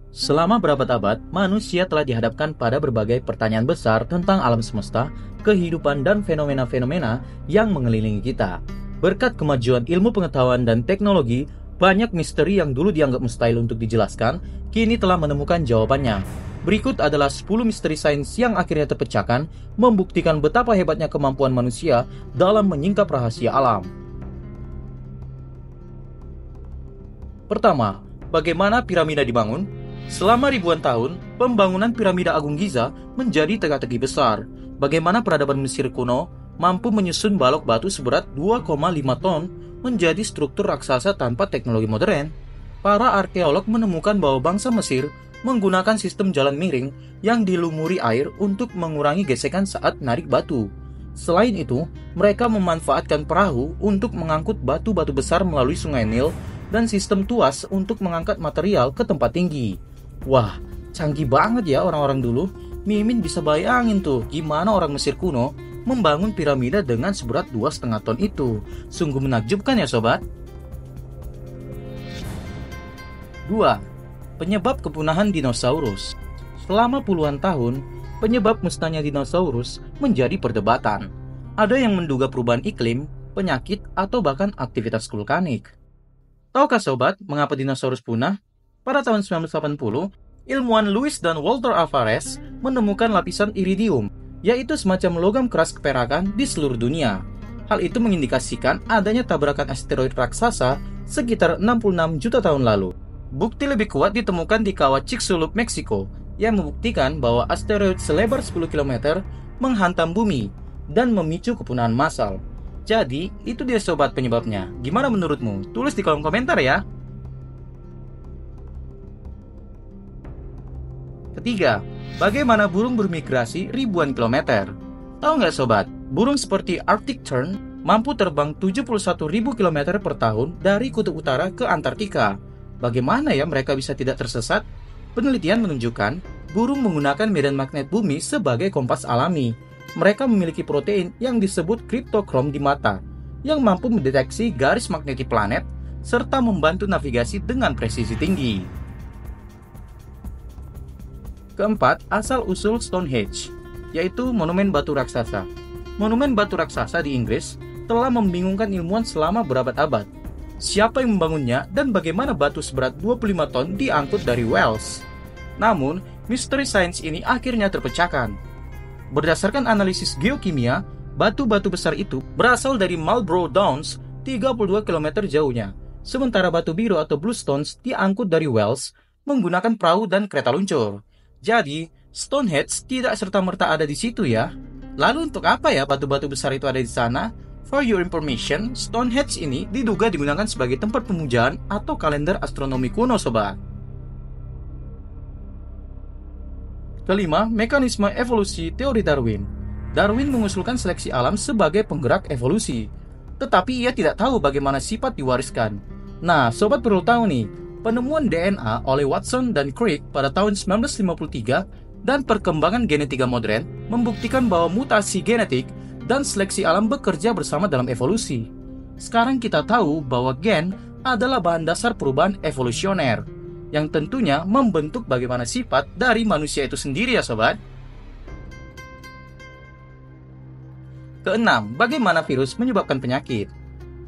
Selama berabad-abad, manusia telah dihadapkan pada berbagai pertanyaan besar tentang alam semesta, kehidupan, dan fenomena-fenomena yang mengelilingi kita. Berkat kemajuan ilmu pengetahuan dan teknologi, banyak misteri yang dulu dianggap mustahil untuk dijelaskan, kini telah menemukan jawabannya. Berikut adalah 10 misteri sains yang akhirnya terpecahkan, membuktikan betapa hebatnya kemampuan manusia dalam menyingkap rahasia alam. Pertama, bagaimana piramida dibangun? Selama ribuan tahun, pembangunan piramida Agung Giza menjadi teka-teki besar. Bagaimana peradaban Mesir kuno mampu menyusun balok batu seberat 2,5 ton menjadi struktur raksasa tanpa teknologi modern? Para arkeolog menemukan bahwa bangsa Mesir menggunakan sistem jalan miring yang dilumuri air untuk mengurangi gesekan saat narik batu. Selain itu, mereka memanfaatkan perahu untuk mengangkut batu-batu besar melalui sungai Nil dan sistem tuas untuk mengangkat material ke tempat tinggi. Wah, canggih banget ya orang-orang dulu. Mimin bisa bayangin tuh gimana orang Mesir kuno membangun piramida dengan seberat 2,5 ton itu. Sungguh menakjubkan ya sobat. 2. Penyebab kepunahan dinosaurus. Selama puluhan tahun, penyebab musnahnya dinosaurus menjadi perdebatan. Ada yang menduga perubahan iklim, penyakit, atau bahkan aktivitas vulkanik. Tahukah sobat mengapa dinosaurus punah? Pada tahun 1980, ilmuwan Louis dan Walter Alvarez menemukan lapisan iridium, yaitu semacam logam keras keperakan di seluruh dunia. Hal itu mengindikasikan adanya tabrakan asteroid raksasa sekitar 66 juta tahun lalu. Bukti lebih kuat ditemukan di kawah Chicxulub, Meksiko, yang membuktikan bahwa asteroid selebar 10 km menghantam bumi dan memicu kepunahan massal. Jadi, itu dia sobat penyebabnya. Gimana menurutmu? Tulis di kolom komentar ya. Ketiga, bagaimana burung bermigrasi ribuan kilometer? Tahu nggak sobat, burung seperti Arctic Tern mampu terbang 71.000 km per tahun dari kutub utara ke Antartika. Bagaimana ya mereka bisa tidak tersesat? Penelitian menunjukkan burung menggunakan medan magnet bumi sebagai kompas alami. Mereka memiliki protein yang disebut kriptokrom di mata, yang mampu mendeteksi garis magnetik planet, serta membantu navigasi dengan presisi tinggi. Keempat, asal-usul Stonehenge, yaitu monumen batu raksasa. Monumen batu raksasa di Inggris telah membingungkan ilmuwan selama berabad-abad. Siapa yang membangunnya dan bagaimana batu seberat 25 ton diangkut dari Wales? Namun, misteri sains ini akhirnya terpecahkan. Berdasarkan analisis geokimia, batu-batu besar itu berasal dari Marlborough Downs, 32 km jauhnya. Sementara batu biru atau bluestones diangkut dari Wales menggunakan perahu dan kereta luncur. Jadi, Stonehenge tidak serta-merta ada di situ ya. Lalu untuk apa ya batu-batu besar itu ada di sana? For your information, Stonehenge ini diduga digunakan sebagai tempat pemujaan atau kalender astronomi kuno sobat. Kelima, mekanisme evolusi teori Darwin. Darwin mengusulkan seleksi alam sebagai penggerak evolusi, tetapi ia tidak tahu bagaimana sifat diwariskan. Nah, sobat perlu tahu nih, penemuan DNA oleh Watson dan Crick pada tahun 1953 dan perkembangan genetika modern membuktikan bahwa mutasi genetik dan seleksi alam bekerja bersama dalam evolusi. Sekarang kita tahu bahwa gen adalah bahan dasar perubahan evolusioner, yang tentunya membentuk bagaimana sifat dari manusia itu sendiri ya sobat. Keenam, bagaimana virus menyebabkan penyakit?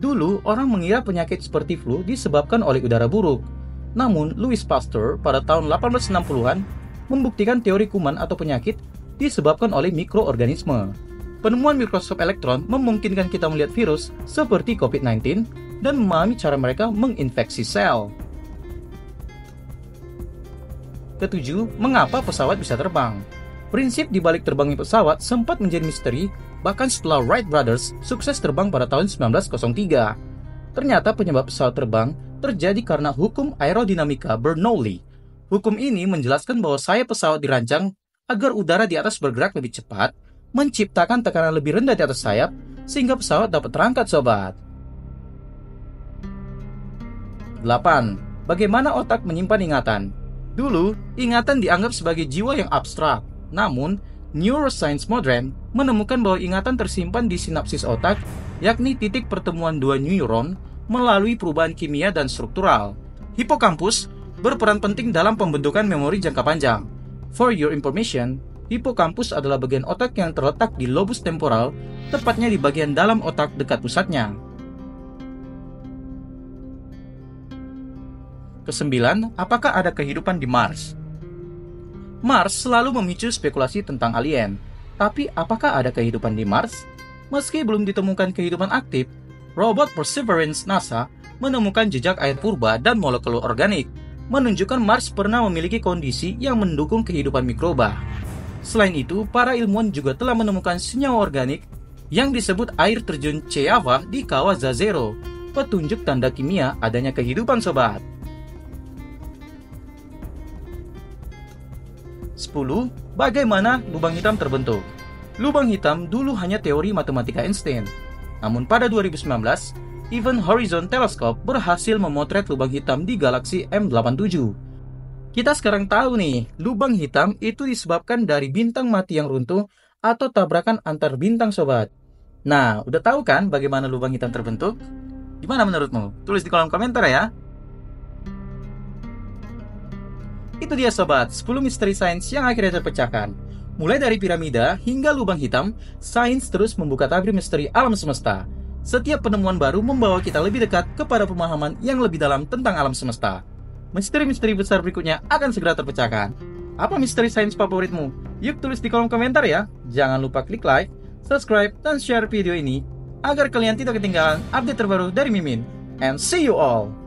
Dulu, orang mengira penyakit seperti flu disebabkan oleh udara buruk. Namun, Louis Pasteur pada tahun 1860-an membuktikan teori kuman atau penyakit disebabkan oleh mikroorganisme. Penemuan mikroskop elektron memungkinkan kita melihat virus seperti COVID-19 dan memahami cara mereka menginfeksi sel. Ketujuh, mengapa pesawat bisa terbang? Prinsip di balik terbangnya pesawat sempat menjadi misteri bahkan setelah Wright Brothers sukses terbang pada tahun 1903. Ternyata penyebab pesawat terbang terjadi karena hukum aerodinamika Bernoulli. Hukum ini menjelaskan bahwa sayap pesawat dirancang agar udara di atas bergerak lebih cepat, menciptakan tekanan lebih rendah di atas sayap, sehingga pesawat dapat terangkat sobat. 8. Bagaimana otak menyimpan ingatan? Dulu, ingatan dianggap sebagai jiwa yang abstrak. Namun, neuroscience modern menemukan bahwa ingatan tersimpan di sinapsis otak, yakni titik pertemuan dua neuron melalui perubahan kimia dan struktural. Hipokampus berperan penting dalam pembentukan memori jangka panjang. For your information, hipokampus adalah bagian otak yang terletak di lobus temporal, tepatnya di bagian dalam otak dekat pusatnya. Kesembilan, apakah ada kehidupan di Mars? Mars selalu memicu spekulasi tentang alien. Tapi apakah ada kehidupan di Mars? Meski belum ditemukan kehidupan aktif, robot Perseverance NASA menemukan jejak air purba dan molekul organik, menunjukkan Mars pernah memiliki kondisi yang mendukung kehidupan mikroba. Selain itu, para ilmuwan juga telah menemukan senyawa organik yang disebut air terjun Ceava di kawah Zazero, petunjuk tanda kimia adanya kehidupan sobat. 10. Bagaimana lubang hitam terbentuk? Lubang hitam dulu hanya teori matematika Einstein. Namun pada 2019, Event Horizon Telescope berhasil memotret lubang hitam di galaksi M87. Kita sekarang tahu nih, lubang hitam itu disebabkan dari bintang mati yang runtuh atau tabrakan antar bintang sobat. Nah, udah tahu kan bagaimana lubang hitam terbentuk? Gimana menurutmu? Tulis di kolom komentar ya. Itu dia sobat, 10 misteri sains yang akhirnya terpecahkan. Mulai dari piramida hingga lubang hitam, sains terus membuka tabir misteri alam semesta. Setiap penemuan baru membawa kita lebih dekat kepada pemahaman yang lebih dalam tentang alam semesta. Misteri-misteri besar berikutnya akan segera terpecahkan. Apa misteri sains favoritmu? Yuk tulis di kolom komentar ya. Jangan lupa klik like, subscribe, dan share video ini agar kalian tidak ketinggalan update terbaru dari Mimin. And see you all!